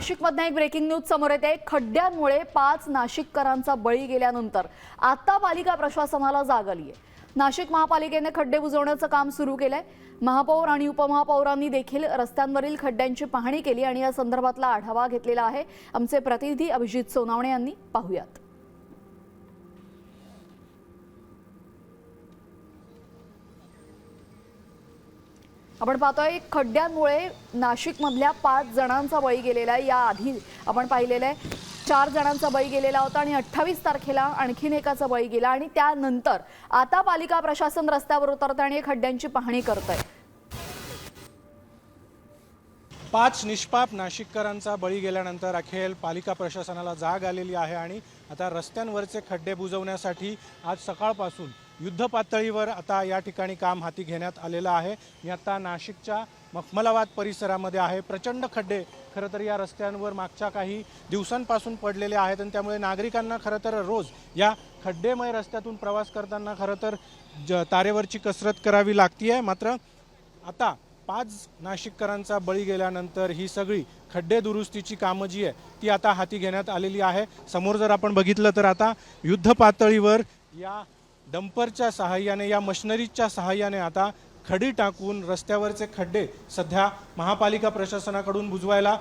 नाशिकमधून एक breaking news समोर येते। खड्ड्यांमुळे 5 नाशिककरांचा बळी गेल्यानंतर आता पालिका प्रशासनाला जाग आली आहे। नाशिक महापालिकेने खड्डे बुजवण्याचं काम सुरू केलंय। महापौर आणि उपमहापौरांनी देखील रस्त्यांवरील खड्ड्यांची पाहणी केली आणि या संदर्भातला आढावा घेतलेला आहे। आमचे प्रतिनिधी अभिजित सोनावणे यांनी पाहूयात। आपण पाहतोय खड्ड्यांमुळे नाशिकमधल्या 5 जणांचा बळी गेलेला आहे। याआधी आपण पाहिलेलं आहे 4 जणांचा बळी गेलेला होता आणि 28 तारखेला आणखीन एकाचा बळी गेला आणि त्यानंतर आता पालिका प्रशासन रस्त्यावर उतरतंय आणि खड्ड्यांची पाहणी करतंय। 5 निष्पाप नाशिककरांचा बळी गेल्यानंतर अखेर पालिका प्रशासनाला जाग आलेली आहे आणि आता रस्त्यांवरचे खड्डे बुजवण्यासाठी आज सकाळपासून युद्ध पातळीवर आता या ठिकाणी काम हाती घेण्यात आलेलं आहे। मी आता नाशिकच्या मखमलाबाद परिसरामध्ये आहे। प्रचंड खड्डे खरं तर या रस्त्यांवर मागच्या काही दिवसांपासून पडलेले आहेत आणि त्यामुळे नागरिकांना खरं तर रोज या खड्डेमय रस्त्यातून प्रवास करताना खरं तर तारेवरची कसरत करावी लागते। मात्र आता 5 नाशिककरांचा बळी गेल्यानंतर ही सगळी खड्डे दुरुस्तीची कामं जी आहे ती आता हाती घेण्यात आलेली आहे। समोर जर आपण बघितलं तर आता युद्ध पातळीवर या डंपरच्या सहाय्याने या मशिनरीच्या सहाय्याने आता खडी टाकून रस्त्यावरचे खड्डे सध्या महापालिका प्रशासनाकडून बुजवायला